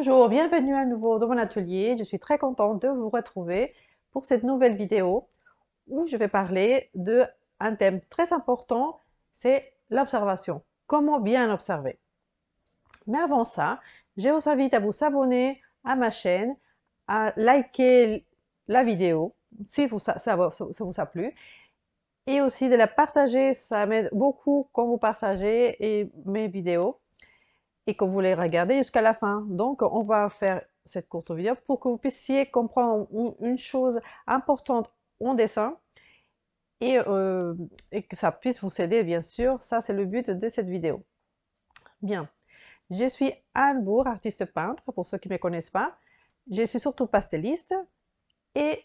Bonjour, bienvenue à nouveau dans mon atelier. Je suis très contente de vous retrouver pour cette nouvelle vidéo où je vais parler d'un thème très important, c'est l'observation. Comment bien observer. Mais avant ça, je vous invite à vous abonner à ma chaîne, à liker la vidéo si ça vous a plu et aussi de la partager. Ça m'aide beaucoup quand vous partagez mes vidéos et que vous les regardez jusqu'à la fin. Donc, on va faire cette courte vidéo pour que vous puissiez comprendre une chose importante en dessin et, et que ça puisse vous aider, bien sûr. Ça, c'est le but de cette vidéo. Bien, je suis Anne Bourg, artiste peintre, pour ceux qui ne me connaissent pas. Je suis surtout pasteliste et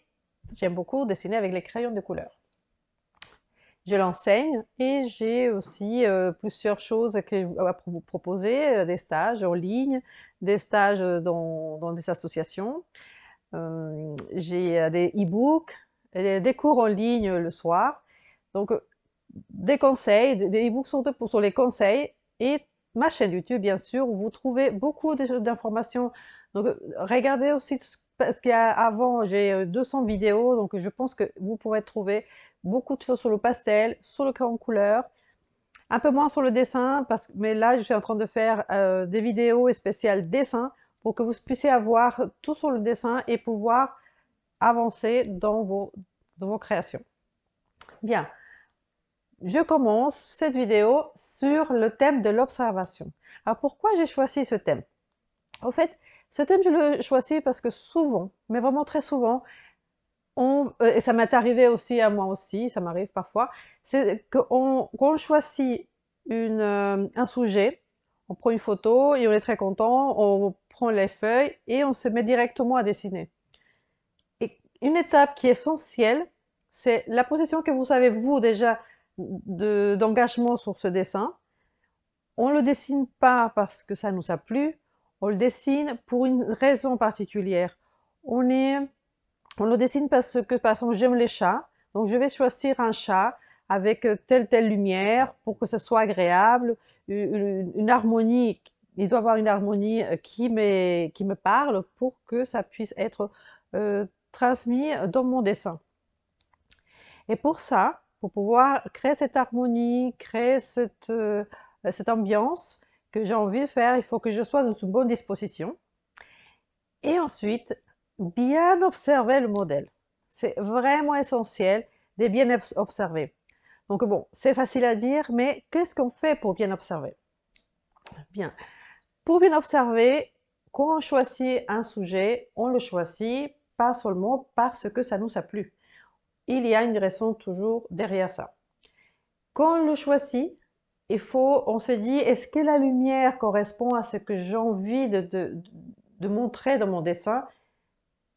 j'aime beaucoup dessiner avec les crayons de couleur. Je l'enseigne et j'ai aussi plusieurs choses à vous proposer, des stages en ligne, des stages dans des associations. J'ai des e-books, des cours en ligne le soir. Donc, des conseils, des e-books sur les conseils et ma chaîne YouTube, bien sûr, où vous trouvez beaucoup d'informations. Donc, regardez aussi, parce qu'avant, j'ai 200 vidéos, donc je pense que vous pourrez trouver beaucoup de choses sur le pastel, sur le crayon couleur, un peu moins sur le dessin, mais là, je suis en train de faire des vidéos spéciales dessin pour que vous puissiez avoir tout sur le dessin et pouvoir avancer dans vos créations. Bien, je commence cette vidéo sur le thème de l'observation. Alors pourquoi j'ai choisi ce thème? En fait, ce thème, je le choisis parce que souvent, mais vraiment très souvent, et ça m'est arrivé aussi à moi aussi, ça m'arrive parfois, c'est qu'on choisit un sujet, on prend une photo et on est très content, on prend les feuilles et on se met directement à dessiner. Et une étape qui est essentielle, c'est la position que vous avez, vous, déjà, d'engagement sur ce dessin. On ne le dessine pas parce que ça nous a plu, on le dessine pour une raison particulière. On le dessine parce que, par exemple, j'aime les chats, donc je vais choisir un chat avec telle lumière pour que ce soit agréable, une harmonie, il doit avoir une harmonie qui me parle pour que ça puisse être transmis dans mon dessin. Et pour ça, pour pouvoir créer cette harmonie, créer cette ambiance que j'ai envie de faire, il faut que je sois dans une bonne disposition. Et ensuite, bien observer le modèle. C'est vraiment essentiel de bien observer. Donc bon, c'est facile à dire, mais qu'est-ce qu'on fait pour bien observer? Bien, pour bien observer, quand on choisit un sujet, on le choisit pas seulement parce que ça nous a plu. Il y a une raison toujours derrière ça. Quand on le choisit, on se dit, est-ce que la lumière correspond à ce que j'ai envie de montrer dans mon dessin?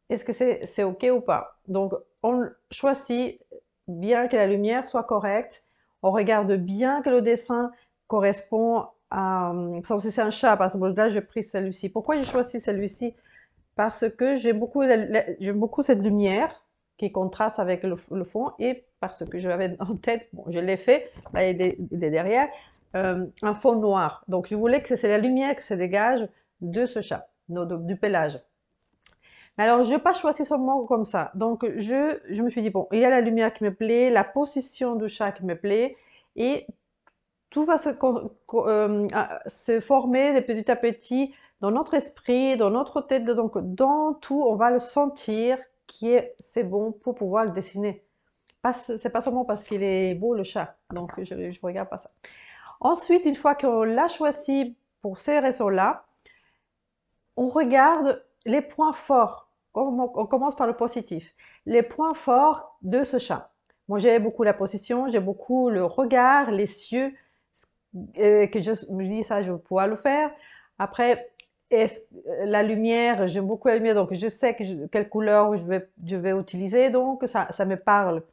Est-ce que c'est OK ou pas? Donc, on choisit bien que la lumière soit correcte, on regarde bien que le dessin correspond à, par exemple, si c'est un chat, par exemple, là, j'ai pris celui-ci. Pourquoi j'ai choisi celui-ci? Parce que j'aime beaucoup cette lumière qui contraste avec le fond et parce que j'avais en tête, bon, je l'ai fait, là il est derrière, un fond noir. Donc je voulais que c'est la lumière qui se dégage de ce chat, du pelage. Mais alors, je n'ai pas choisi seulement comme ça. Donc, je me suis dit, bon, il y a la lumière qui me plaît, la position du chat qui me plaît, et tout va se former de petit à petit dans notre esprit, dans notre tête. Donc, dans tout, on va le sentir c'est bon pour pouvoir le dessiner. C'est pas seulement parce qu'il est beau le chat. Donc, je regarde pas ça. Ensuite, une fois qu'on l'a choisi pour ces raisons-là, on regarde les points forts. On commence par le positif. Les points forts de ce chat. Moi, j'aime beaucoup la position, j'aime beaucoup le regard, les yeux, que je me dis ça, je vais pouvoir le faire. Après, la lumière, j'aime beaucoup la lumière, donc je sais quelle couleur je vais utiliser, donc ça me parle.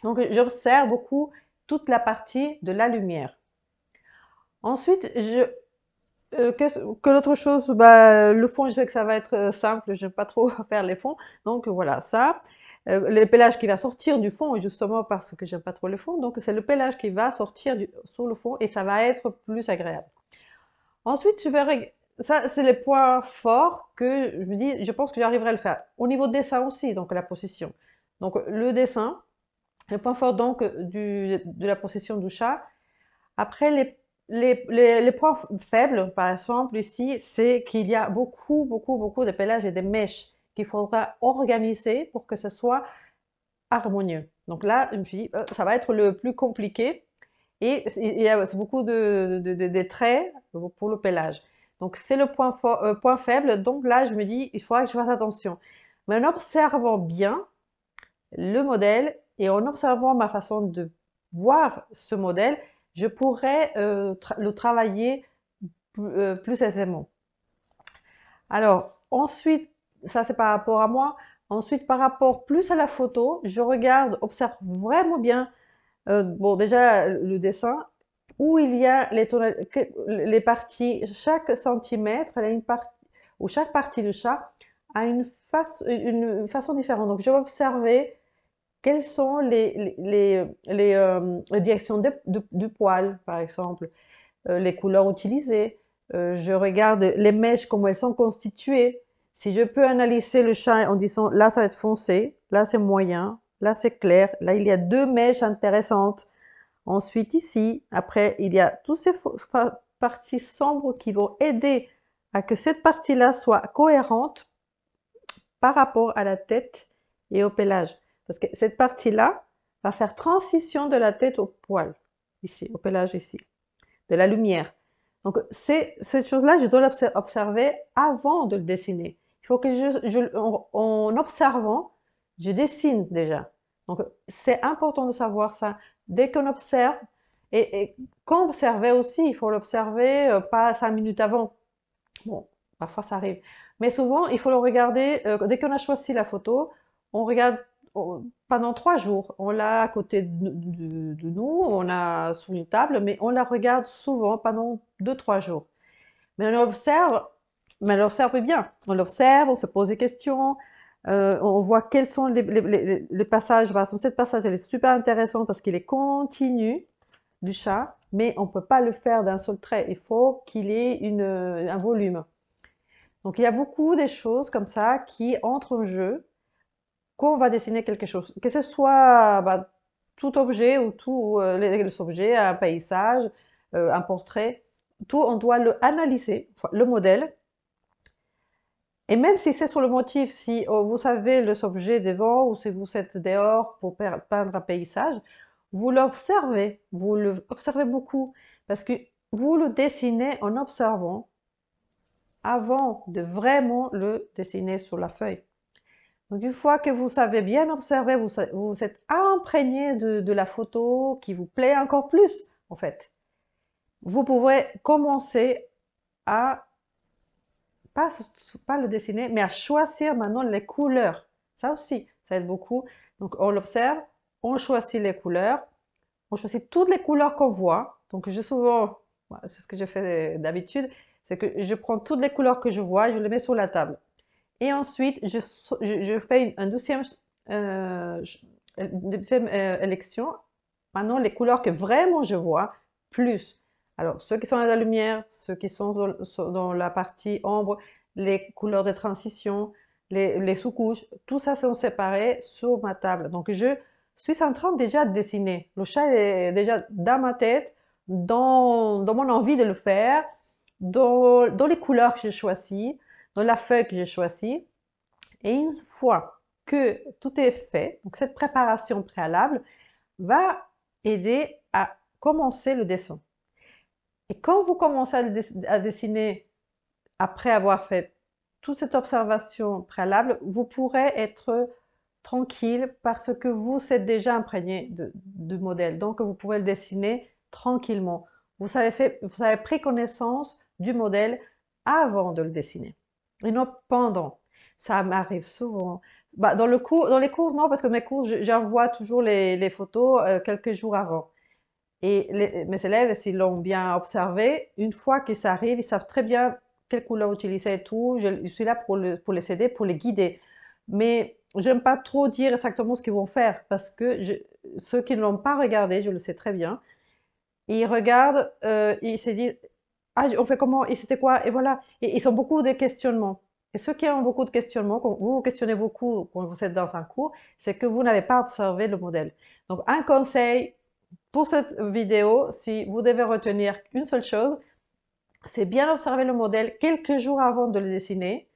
Donc, j'observe beaucoup toute la partie de la lumière. Ensuite, que l'autre chose, bah, le fond, je sais que ça va être simple, je n'aime pas trop faire les fonds, donc voilà, ça. Le pelage qui va sortir du fond, justement parce que j'aime pas trop le fond, donc c'est le pelage qui va sortir sur le fond et ça va être plus agréable. Ensuite, ça, c'est les points forts que je me dis, je pense que j'arriverai à le faire. Au niveau de dessin aussi, donc la position. Donc le dessin, le point fort donc de la position du chat. Après, les points faibles, par exemple, ici, c'est qu'il y a beaucoup de pélages et de mèches qu'il faudra organiser pour que ce soit harmonieux. Donc là, je me suis dit, ça va être le plus compliqué. Et il y a beaucoup de traits pour le pélage. Donc c'est le point, point faible. Donc là, je me dis, il faudra que je fasse attention. Mais en observant bien le modèle et en observant ma façon de voir ce modèle, je pourrais le travailler plus aisément. Alors, ensuite, ça c'est par rapport à moi. Ensuite, par rapport plus à la photo, je regarde, observe vraiment bien, bon, déjà le dessin, où il y a les parties, chaque centimètre, il y a une partie, ou chaque partie du chat a une façon différente. Donc, je vais observer quelles sont les directions du poil, par exemple, les couleurs utilisées. Je regarde les mèches, comment elles sont constituées. Si je peux analyser le chat en disant là, ça va être foncé, là, c'est moyen, là, c'est clair, là, il y a deux mèches intéressantes. Ensuite, ici, après, il y a toutes ces parties sombres qui vont aider à que cette partie-là soit cohérente par rapport à la tête et au pelage. Parce que cette partie-là va faire transition de la tête au poil, ici, au pelage ici, de la lumière. Donc, cette chose-là, je dois l'observer avant de le dessiner. Il faut que en observant, je dessine déjà. Donc, c'est important de savoir ça. Dès qu'on observe, et quand observer aussi, il faut l'observer pas 5 minutes avant. Bon, parfois ça arrive. Mais souvent, il faut le regarder, dès qu'on a choisi la photo, on regarde pendant 3 jours. On l'a à côté de nous, on l'a sous une table, mais on la regarde souvent pendant 2, 3 jours. Mais on l'observe bien. On l'observe, on se pose des questions, on voit quels sont les passages. Par exemple, cette passage, elle est super intéressante parce qu'il est continu du chat, mais on ne peut pas le faire d'un seul trait. Il faut qu'il ait un volume. Donc il y a beaucoup de choses comme ça qui entrent en jeu quand on va dessiner quelque chose. Que ce soit tout objet ou tous les objets, un paysage, un portrait, tout, on doit le analyser, le modèle. Et même si c'est sur le motif, si vous savez les objets devant ou si vous êtes dehors pour peindre un paysage, vous l'observez beaucoup parce que vous le dessinez en observant avant de vraiment le dessiner sur la feuille. Donc une fois que vous savez bien observer, vous êtes imprégné de la photo qui vous plaît encore plus, en fait. Vous pourrez commencer à, pas le dessiner, mais à choisir maintenant les couleurs. Ça aussi, ça aide beaucoup. Donc on l'observe, on choisit les couleurs, on choisit toutes les couleurs qu'on voit. Donc c'est ce que je fais d'habitude, c'est que je prends toutes les couleurs que je vois et je les mets sur la table. Et ensuite, je fais euh, une deuxième élection. Maintenant, les couleurs que vraiment je vois, plus. Alors, ceux qui sont à la lumière, ceux qui sont dans la partie ombre, les couleurs de transition, les sous-couches, tout ça sont séparés sur ma table. Donc, je suis en train déjà de dessiner. Le chat est déjà dans ma tête, dans mon envie de le faire, dans les couleurs que j'ai choisies, dans la feuille que j'ai choisie. Et une fois que tout est fait, donc cette préparation préalable va aider à commencer le dessin. Et quand vous commencez à dessiner après avoir fait toute cette observation préalable, vous pourrez être tranquille parce que vous êtes déjà imprégné du modèle. Donc, vous pouvez le dessiner tranquillement. Vous avez pris connaissance du modèle avant de le dessiner et non pendant. Ça m'arrive souvent. Dans les cours, non, parce que mes cours, j'envoie toujours les photos quelques jours avant. Et mes élèves, s'ils l'ont bien observé, une fois qu'ils arrivent, ils savent très bien quelle couleur utiliser et tout. Je suis là pour les aider, pour les guider. Mais j'aime pas trop dire exactement ce qu'ils vont faire parce que ceux qui ne l'ont pas regardé, je le sais très bien, ils regardent, ils se disent ah, on fait comment, et c'était quoi, et voilà. Et ils ont beaucoup de questionnements. Et ceux qui ont beaucoup de questionnements, quand vous vous questionnez beaucoup quand vous êtes dans un cours, c'est que vous n'avez pas observé le modèle. Donc, un conseil pour cette vidéo, si vous devez retenir une seule chose, c'est bien observer le modèle quelques jours avant de le dessiner,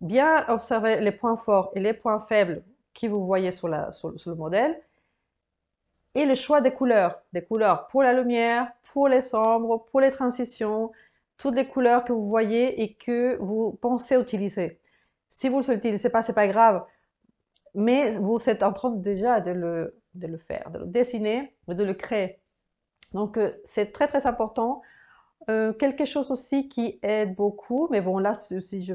bien observer les points forts et les points faibles que vous voyez sur le modèle, et le choix des couleurs pour la lumière, pour les sombres, pour les transitions, toutes les couleurs que vous voyez et que vous pensez utiliser. Si vous ne l'utilisez pas, c'est pas grave, mais vous êtes en train déjà de le faire, de le dessiner, de le créer. Donc, c'est très très important. Quelque chose aussi qui aide beaucoup, mais bon, là, si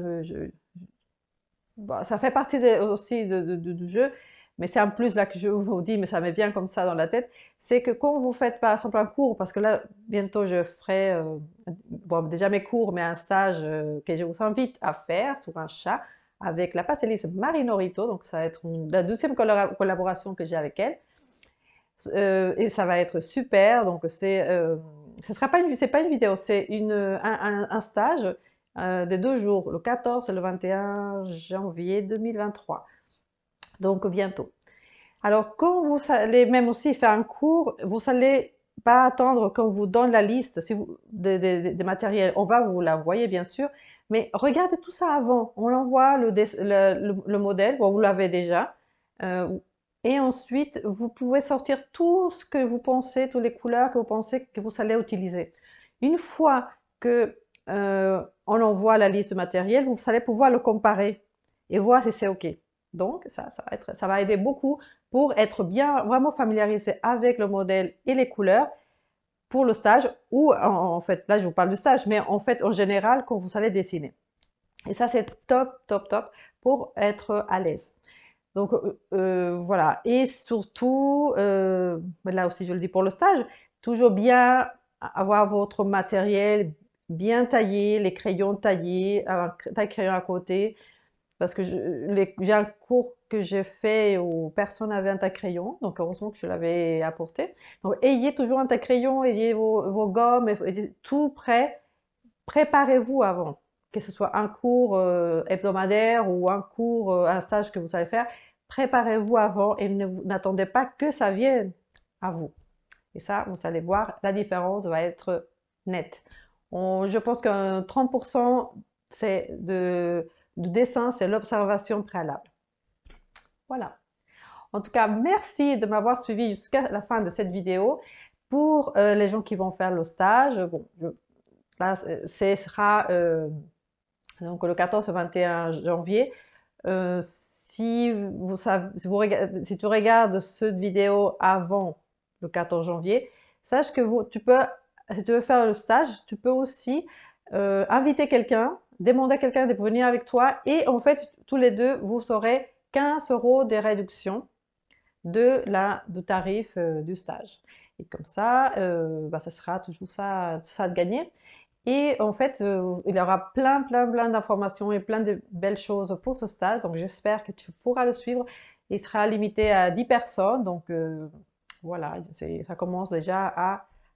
bon, ça fait partie aussi du jeu, mais c'est en plus là que je vous dis, mais ça me vient comme ça dans la tête, c'est que quand vous faites par exemple un cours, parce que là, bientôt je ferai, bon, déjà mes cours, mais un stage que je vous invite à faire sur un chat avec la pastelliste Marie Norito, donc ça va être la deuxième collaboration que j'ai avec elle. Et ça va être super. Donc ce sera pas c'est pas une vidéo, c'est un stage de 2 jours, le 14 et le 21 janvier 2023. Donc bientôt. Alors quand vous allez même aussi faire un cours, vous allez pas attendre qu'on vous donne la liste si vous, des matériels. On va vous l'envoyer bien sûr, mais regardez tout ça avant. On envoie le modèle, bon, vous l'avez déjà. Euh, et ensuite, vous pouvez sortir tout ce que vous pensez, toutes les couleurs que vous pensez que vous allez utiliser. Une fois que on envoie la liste de matériel, vous allez pouvoir le comparer et voir si c'est OK. Donc, ça va aider beaucoup pour être bien vraiment familiarisé avec le modèle et les couleurs pour le stage, ou en fait, là je vous parle du stage, mais en fait, en général, quand vous allez dessiner. Et ça, c'est top, top, top pour être à l'aise. Donc voilà. Et surtout, là aussi je le dis pour le stage, toujours bien avoir votre matériel bien taillé, les crayons taillés, un taille-crayon à côté, parce que j'ai un cours que j'ai fait où personne n'avait un taille-crayon, donc heureusement que je l'avais apporté. Donc ayez toujours un taille-crayon, ayez vos gommes, ayez tout prêt, préparez-vous avant, que ce soit un cours hebdomadaire ou un cours, un stage que vous allez faire, préparez-vous avant et n'attendez pas que ça vienne à vous. Et ça, vous allez voir, la différence va être nette. Je pense qu'un 30% du dessin, c'est l'observation préalable. Voilà. En tout cas, merci de m'avoir suivi jusqu'à la fin de cette vidéo. Pour les gens qui vont faire le stage, bon, là, ce sera donc le 14 et 21 janvier. Si tu regardes cette vidéo avant le 14 janvier, sache que si tu veux faire le stage, tu peux aussi inviter quelqu'un, demander à quelqu'un de venir avec toi, et en fait, tous les deux, vous aurez 15 € de réduction du tarif du stage. Et comme ça, ça sera toujours ça de gagner. Et en fait, il y aura plein, plein, plein d'informations et plein de belles choses pour ce stage. Donc, j'espère que tu pourras le suivre. Il sera limité à 10 personnes. Donc, voilà, ça commence déjà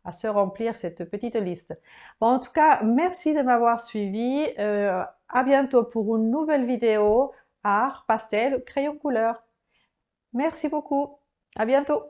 à se remplir cette petite liste. Bon, en tout cas, merci de m'avoir suivi. À bientôt pour une nouvelle vidéo art, pastel, crayon couleur. Merci beaucoup. À bientôt.